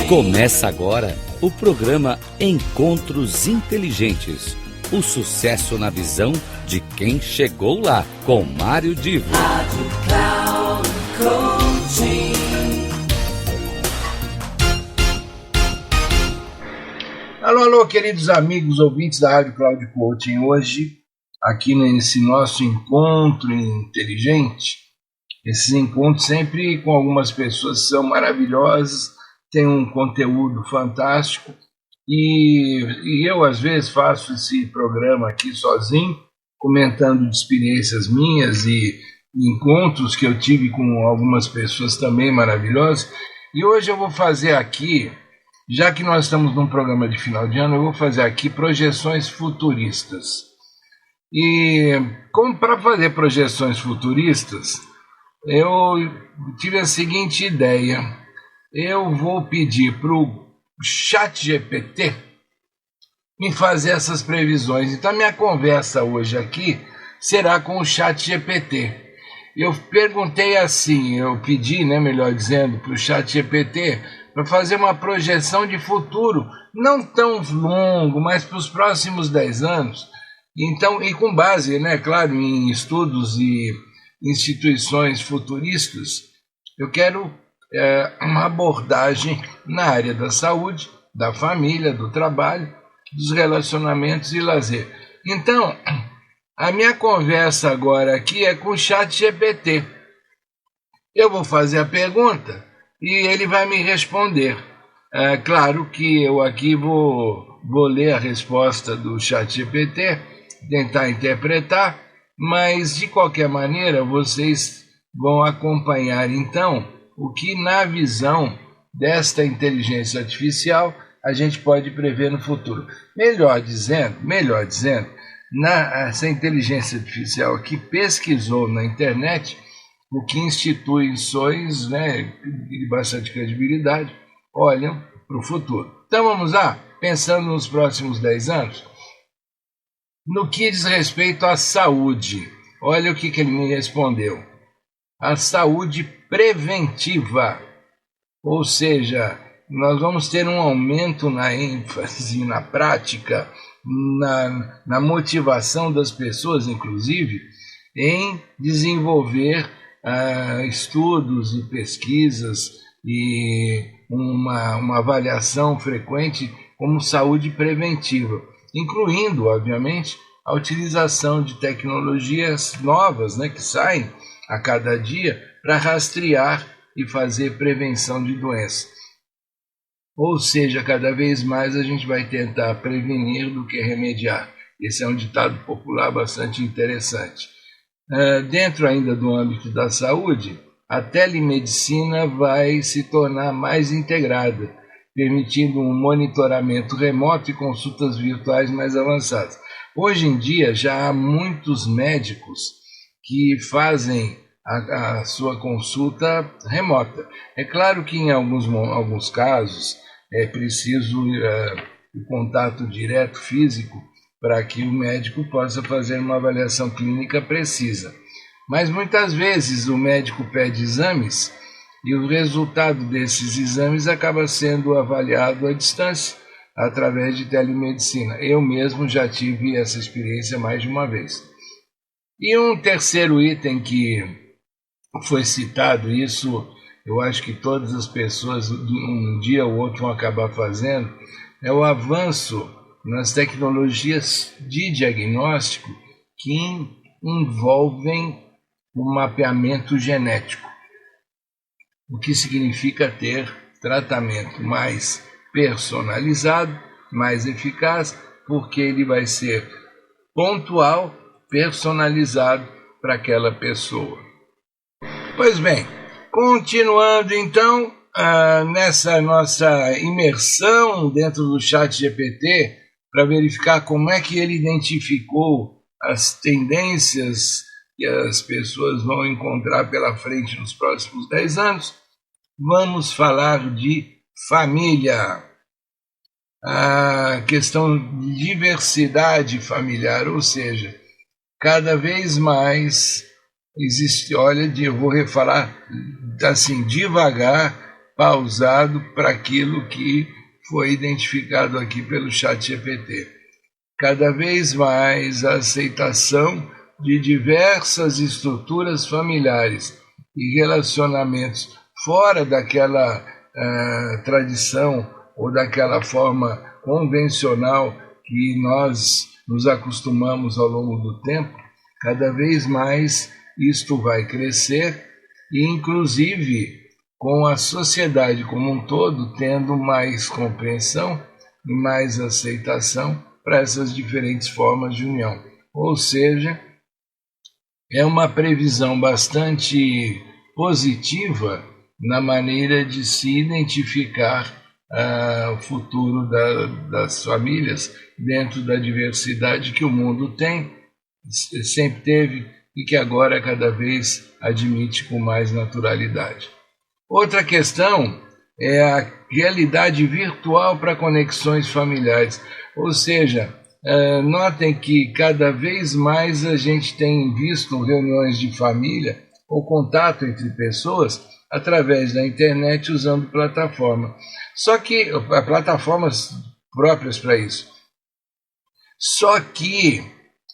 Começa agora o programa Encontros Inteligentes. O sucesso na visão de quem chegou lá, com Mário Divo. Rádio Cloud Coaching. Alô, queridos amigos ouvintes da Rádio Cloud Coaching. Hoje, aqui nesse nosso encontro inteligente, esses encontros sempre com algumas pessoas que são maravilhosas, têm um conteúdo fantástico, e eu às vezes faço esse programa aqui sozinho, comentando de experiências minhas e encontros que eu tive com algumas pessoas também maravilhosas. E hoje eu vou fazer aqui, já que nós estamos num programa de final de ano, eu vou fazer aqui projeções futuristas. E como para fazer projeções futuristas, eu tive a seguinte ideia: eu vou pedir para o ChatGPT me fazer essas previsões. Então, a minha conversa hoje aqui será com o ChatGPT. Eu perguntei assim, eu pedi, melhor dizendo, para o ChatGPT para fazer uma projeção de futuro, não tão longo, mas para os próximos 10 anos. Então, e com base, claro, em estudos e instituições futuristas, eu quero uma abordagem na área da saúde, da família, do trabalho, dos relacionamentos e lazer. Então, a minha conversa agora aqui é com o ChatGPT. Eu vou fazer a pergunta e ele vai me responder. Claro que eu aqui vou ler a resposta do ChatGPT, tentar interpretar, mas de qualquer maneira vocês vão acompanhar então o que na visão desta inteligência artificial a gente pode prever no futuro. Melhor dizendo, essa inteligência artificial aqui pesquisou na internet o que instituições de bastante credibilidade olham para o futuro. Então vamos lá, pensando nos próximos 10 anos, no que diz respeito à saúde. Olha o que ele me respondeu. A saúde preventiva, ou seja, nós vamos ter um aumento na ênfase, na prática, na motivação das pessoas, inclusive, em desenvolver estudos e pesquisas e uma avaliação frequente como saúde preventiva, incluindo, obviamente, a utilização de tecnologias novas que saem a cada dia para rastrear e fazer prevenção de doenças. Ou seja, cada vez mais a gente vai tentar prevenir do que remediar. Esse é um ditado popular bastante interessante. Dentro ainda do âmbito da saúde, a telemedicina vai se tornar mais integrada, permitindo um monitoramento remoto e consultas virtuais mais avançadas. Hoje em dia já há muitos médicos que fazem a sua consulta remota. É claro que em alguns casos é preciso o contato direto físico para que o médico possa fazer uma avaliação clínica precisa. Mas muitas vezes o médico pede exames e o resultado desses exames acaba sendo avaliado à distância, através de telemedicina. Eu mesmo já tive essa experiência mais de uma vez. E um terceiro item que foi citado, isso eu acho que todas as pessoas um dia ou outro vão acabar fazendo, é o avanço nas tecnologias de diagnóstico que envolvem o mapeamento genético, o que significa ter tratamento mais personalizado, mais eficaz, porque ele vai ser pontual, personalizado para aquela pessoa. Pois bem, continuando então nessa nossa imersão dentro do ChatGPT, para verificar como é que ele identificou as tendências que as pessoas vão encontrar pela frente nos próximos 10 anos, vamos falar de família. A questão de diversidade familiar, ou seja, cada vez mais existe, olha, eu vou falar assim devagar pausado para aquilo que foi identificado aqui pelo ChatGPT. Cada vez mais a aceitação de diversas estruturas familiares e relacionamentos fora daquela tradição ou daquela forma convencional que nós nos acostumamos ao longo do tempo, cada vez mais isto vai crescer e, inclusive, com a sociedade como um todo tendo mais compreensão e mais aceitação para essas diferentes formas de união. Ou seja, é uma previsão bastante positiva na maneira de se identificar o futuro das famílias dentro da diversidade que o mundo tem, sempre teve e que agora cada vez admite com mais naturalidade. Outra questão é a realidade virtual para conexões familiares, ou seja, notem que cada vez mais a gente tem visto reuniões de família ou contato entre pessoas através da internet usando plataforma. Só que plataformas próprias para isso. Só que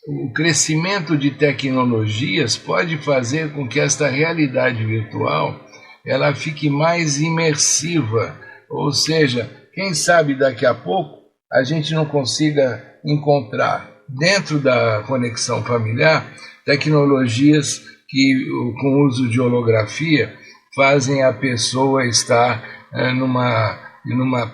o crescimento de tecnologias pode fazer com que esta realidade virtual ela fique mais imersiva, ou seja, quem sabe daqui a pouco a gente não consiga encontrar dentro da conexão familiar tecnologias que com o uso de holografia fazem a pessoa estar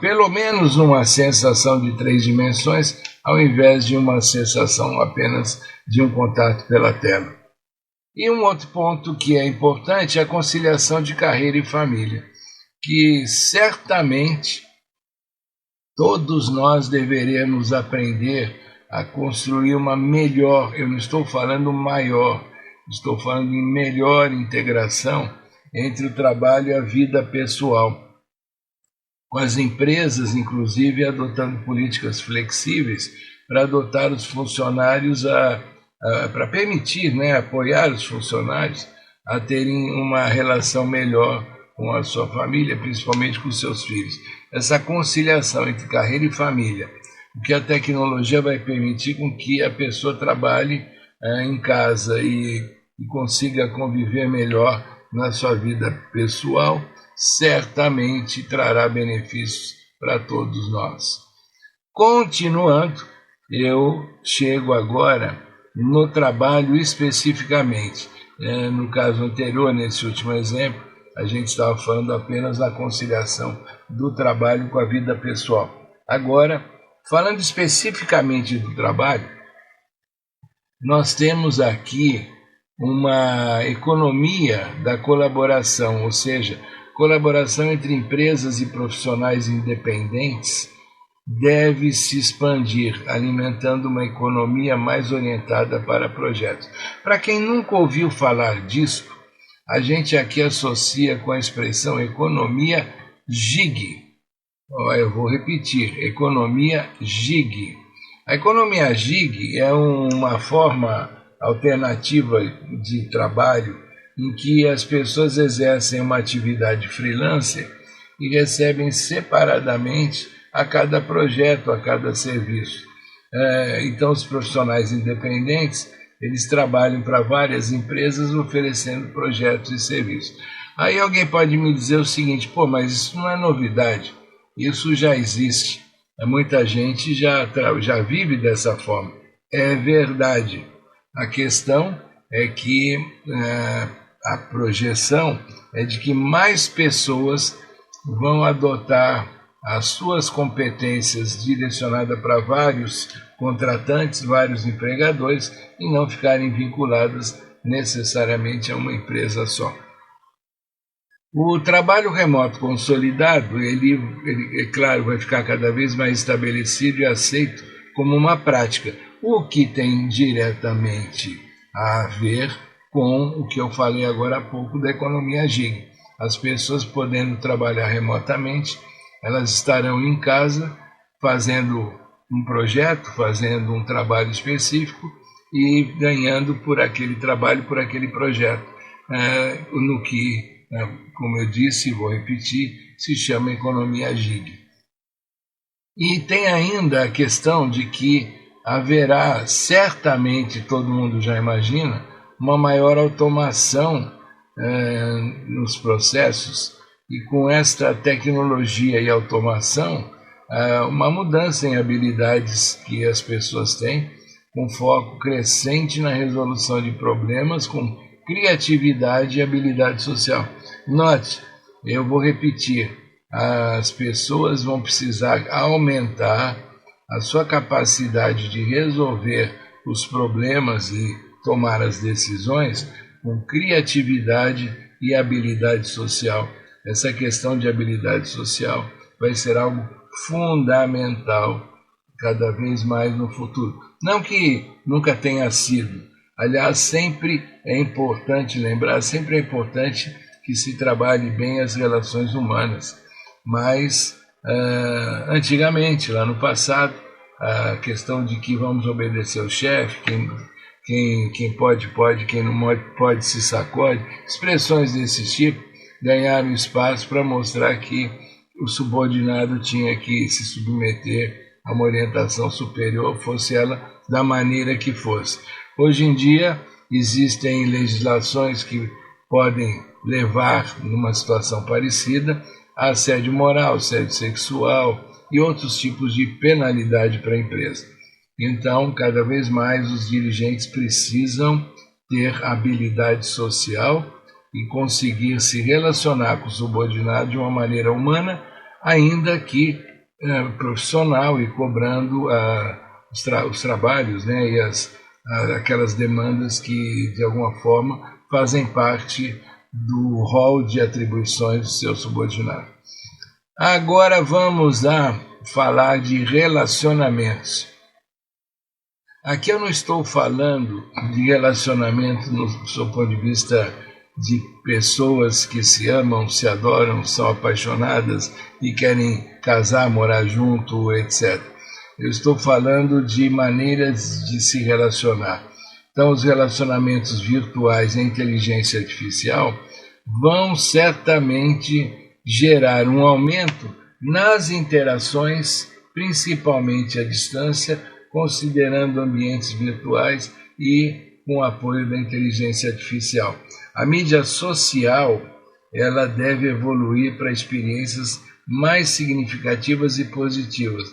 pelo menos numa sensação de 3 dimensões, ao invés de uma sensação apenas de um contato pela tela. E um outro ponto que é importante é a conciliação de carreira e família, que certamente todos nós deveremos aprender a construir uma melhor, eu não estou falando maior, estou falando em melhor integração entre o trabalho e a vida pessoal, com as empresas, inclusive, adotando políticas flexíveis para adotar os funcionários, para permitir, apoiar os funcionários a terem uma relação melhor com a sua família, principalmente com os seus filhos. Essa conciliação entre carreira e família, o que a tecnologia vai permitir com que a pessoa trabalhe em casa e consiga conviver melhor na sua vida pessoal, certamente trará benefícios para todos nós. Continuando, eu chego agora no trabalho especificamente. No caso anterior, nesse último exemplo, a gente estava falando apenas da conciliação do trabalho com a vida pessoal. Agora, falando especificamente do trabalho, nós temos aqui uma economia da colaboração, ou seja, colaboração entre empresas e profissionais independentes deve se expandir, alimentando uma economia mais orientada para projetos. Para quem nunca ouviu falar disso, a gente aqui associa com a expressão economia gig. Eu vou repetir, economia gig. A economia gig é uma forma alternativa de trabalho em que as pessoas exercem uma atividade freelancer e recebem separadamente a cada projeto, a cada serviço. Então, os profissionais independentes, eles trabalham para várias empresas oferecendo projetos e serviços. Aí alguém pode me dizer o seguinte, mas isso não é novidade, isso já existe. Muita gente já vive dessa forma. É verdade. A questão é que a projeção é de que mais pessoas vão adotar as suas competências direcionadas para vários contratantes, vários empregadores, e não ficarem vinculadas necessariamente a uma empresa só. O trabalho remoto consolidado, ele é claro, vai ficar cada vez mais estabelecido e aceito como uma prática, o que tem diretamente a ver com o que eu falei agora há pouco da economia gig. As pessoas podendo trabalhar remotamente, elas estarão em casa fazendo um projeto, fazendo um trabalho específico e ganhando por aquele trabalho, por aquele projeto. No que, como eu disse, vou repetir, se chama economia gig. E tem ainda a questão de que haverá, certamente, todo mundo já imagina, uma maior automação nos processos, e com esta tecnologia e automação, uma mudança em habilidades que as pessoas têm, com foco crescente na resolução de problemas, com criatividade e habilidade social. Note, eu vou repetir, as pessoas vão precisar aumentar a sua capacidade de resolver os problemas e tomar as decisões com criatividade e habilidade social. Essa questão de habilidade social vai ser algo fundamental cada vez mais no futuro. Não que nunca tenha sido. Aliás, sempre é importante lembrar, sempre é importante que se trabalhe bem as relações humanas. Mas, antigamente, lá no passado, a questão de que vamos obedecer ao chefe, quem pode, quem não pode se sacode, expressões desse tipo ganharam espaço para mostrar que o subordinado tinha que se submeter a uma orientação superior, fosse ela da maneira que fosse. Hoje em dia, existem legislações que podem levar, numa situação parecida, a assédio moral, assédio sexual e outros tipos de penalidade para a empresa. Então, cada vez mais os dirigentes precisam ter habilidade social e conseguir se relacionar com o subordinado de uma maneira humana, ainda que profissional, e cobrando os trabalhos, né, e aquelas demandas que, de alguma forma, fazem parte do rol de atribuições do seu subordinado. Agora vamos falar de relacionamentos. Aqui eu não estou falando de relacionamento no seu ponto de vista de pessoas que se amam, se adoram, são apaixonadas e querem casar, morar junto, etc. Eu estou falando de maneiras de se relacionar. Então, os relacionamentos virtuais e a inteligência artificial vão certamente gerar um aumento nas interações, principalmente à distância, considerando ambientes virtuais e com o apoio da inteligência artificial. A mídia social, ela deve evoluir para experiências mais significativas e positivas.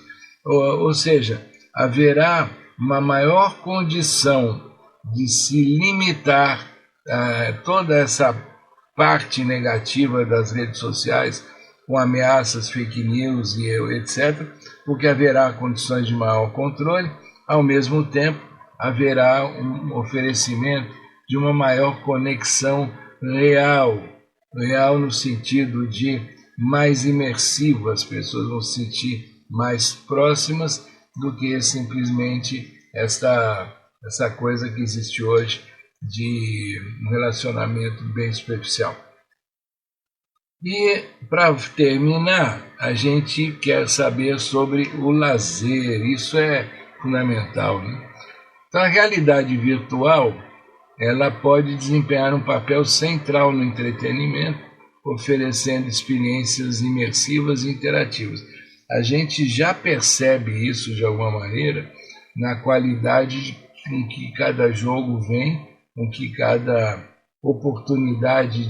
Ou seja, haverá uma maior condição de se limitar toda essa parte negativa das redes sociais, com ameaças, fake news e etc., porque haverá condições de maior controle, ao mesmo tempo haverá um oferecimento de uma maior conexão real no sentido de mais imersivo, as pessoas vão se sentir mais próximas do que simplesmente essa coisa que existe hoje de um relacionamento bem superficial. E, para terminar, a gente quer saber sobre o lazer. Isso é fundamental, né? Então, a realidade virtual, ela pode desempenhar um papel central no entretenimento, oferecendo experiências imersivas e interativas. A gente já percebe isso, de alguma maneira, na qualidade com que cada jogo vem, com que cada oportunidade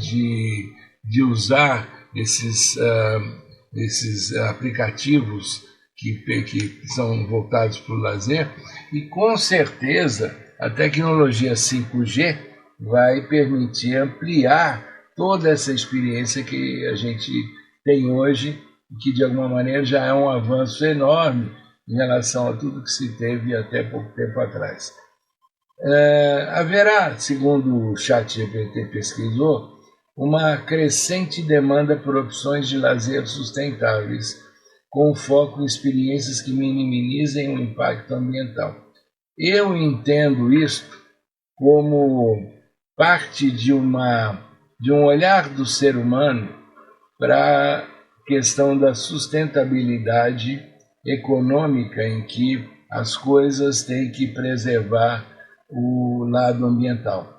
de usar esses aplicativos que são voltados para o lazer, e com certeza a tecnologia 5G vai permitir ampliar toda essa experiência que a gente tem hoje, que de alguma maneira já é um avanço enorme em relação a tudo que se teve até pouco tempo atrás. Haverá, segundo o ChatGPT pesquisou, uma crescente demanda por opções de lazer sustentáveis, com foco em experiências que minimizem o impacto ambiental. Eu entendo isto como parte de um olhar do ser humano para a questão da sustentabilidade econômica, em que as coisas têm que preservar o lado ambiental.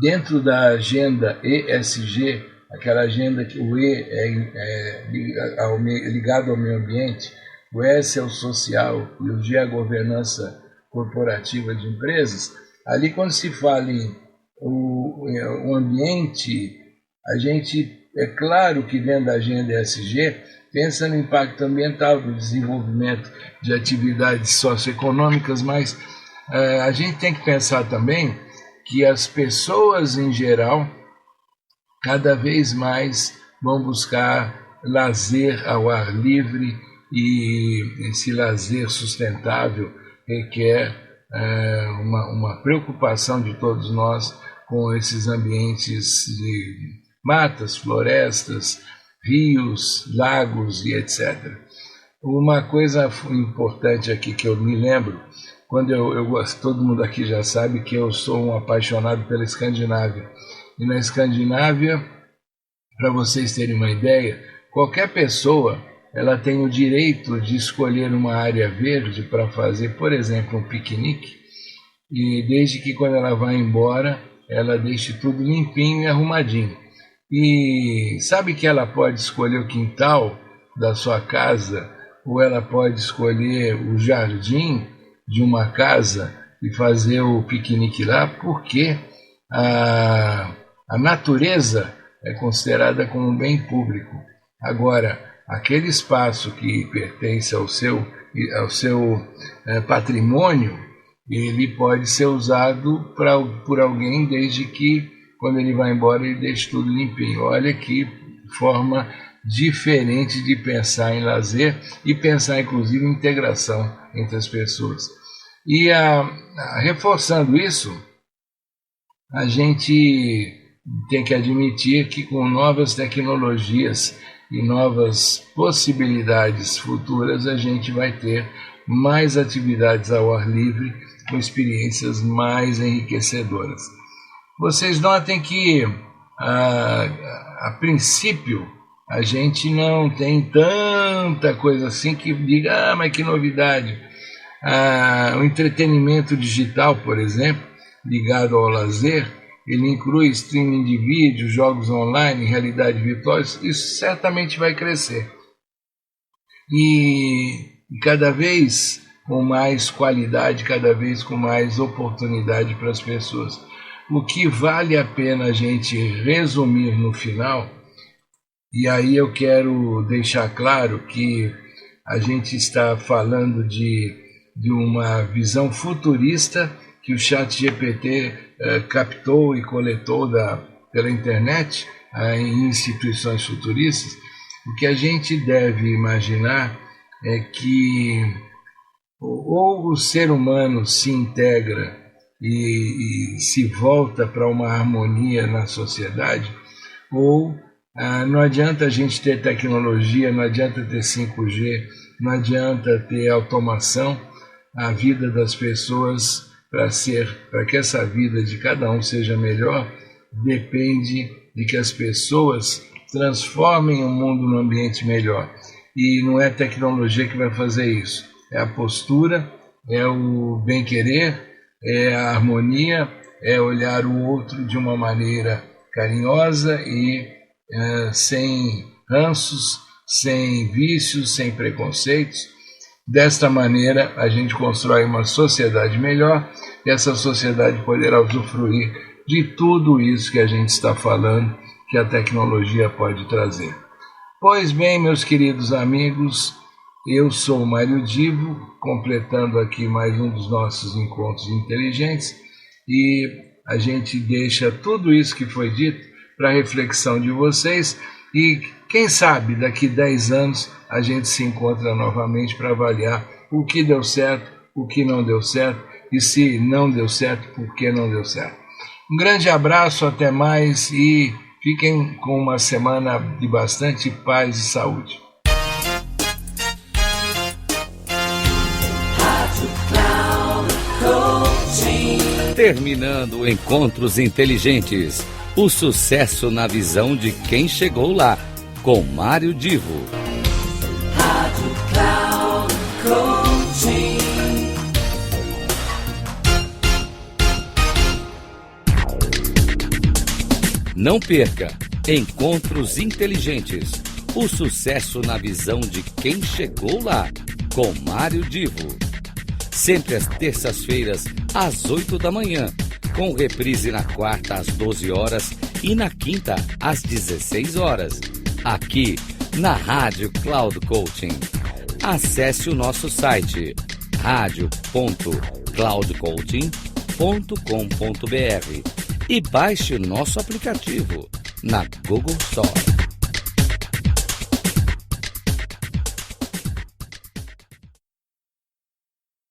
Dentro da agenda ESG, aquela agenda que o E ligado ao meio ambiente, o S é o social e o G é a governança corporativa de empresas. Ali, quando se fala em o ambiente, a gente, é claro que dentro da agenda ESG, pensa no impacto ambiental, do desenvolvimento de atividades socioeconômicas, mas a gente tem que pensar também que as pessoas em geral cada vez mais vão buscar lazer ao ar livre, e esse lazer sustentável requer uma preocupação de todos nós com esses ambientes de matas, florestas, rios, lagos e etc. Uma coisa importante aqui que eu me lembro, quando eu gosto, todo mundo aqui já sabe que eu sou um apaixonado pela Escandinávia. E na Escandinávia, para vocês terem uma ideia, qualquer pessoa ela tem o direito de escolher uma área verde para fazer, por exemplo, um piquenique, e desde que quando ela vai embora, ela deixe tudo limpinho e arrumadinho. E sabe que ela pode escolher o quintal da sua casa, ou ela pode escolher o jardim de uma casa e fazer o piquenique lá, porque a natureza é considerada como um bem público. Agora, aquele espaço que pertence ao seu patrimônio, ele pode ser usado por alguém desde que, quando ele vai embora, ele deixe tudo limpinho. Olha que forma diferente de pensar em lazer e pensar, inclusive, em integração entre as pessoas. E reforçando isso, a gente tem que admitir que com novas tecnologias e novas possibilidades futuras, a gente vai ter mais atividades ao ar livre, com experiências mais enriquecedoras. Vocês notem que, a princípio, a gente não tem tanta coisa assim que diga, mas que novidade. O entretenimento digital, por exemplo, ligado ao lazer, ele inclui streaming de vídeo, jogos online, realidade virtual, isso certamente vai crescer. E cada vez com mais qualidade, cada vez com mais oportunidade para as pessoas. O que vale a pena a gente resumir no final, e aí eu quero deixar claro que a gente está falando de uma visão futurista que o ChatGPT captou e coletou pela internet em instituições futuristas. O que a gente deve imaginar é que ou o ser humano se integra e se volta para uma harmonia na sociedade, ou não adianta a gente ter tecnologia, não adianta ter 5G, não adianta ter automação. A vida das pessoas, para que essa vida de cada um seja melhor, depende de que as pessoas transformem o mundo num ambiente melhor. E não é tecnologia que vai fazer isso. É a postura, é o bem-querer, é a harmonia, é olhar o outro de uma maneira carinhosa e sem ranços, sem vícios, sem preconceitos. Desta maneira, a gente constrói uma sociedade melhor e essa sociedade poderá usufruir de tudo isso que a gente está falando, que a tecnologia pode trazer. Pois bem, meus queridos amigos, eu sou o Mário Divo, completando aqui mais um dos nossos encontros inteligentes, e a gente deixa tudo isso que foi dito para a reflexão de vocês, e quem sabe daqui 10 anos a gente se encontra novamente para avaliar o que deu certo, o que não deu certo, e se não deu certo, por que não deu certo. Um grande abraço, até mais, e fiquem com uma semana de bastante paz e saúde. Terminando Encontros Inteligentes, o sucesso na visão de quem chegou lá, com Mário Divo. Rádio Cloud Coaching. Não perca Encontros Inteligentes. O sucesso na visão de quem chegou lá, com Mário Divo. Sempre às terças-feiras, às 8 da manhã, com reprise na quarta às 12 horas e na quinta às 16 horas, aqui na Rádio Cloud Coaching. Acesse o nosso site radio.cloudcoaching.com.br e baixe o nosso aplicativo na Google Store.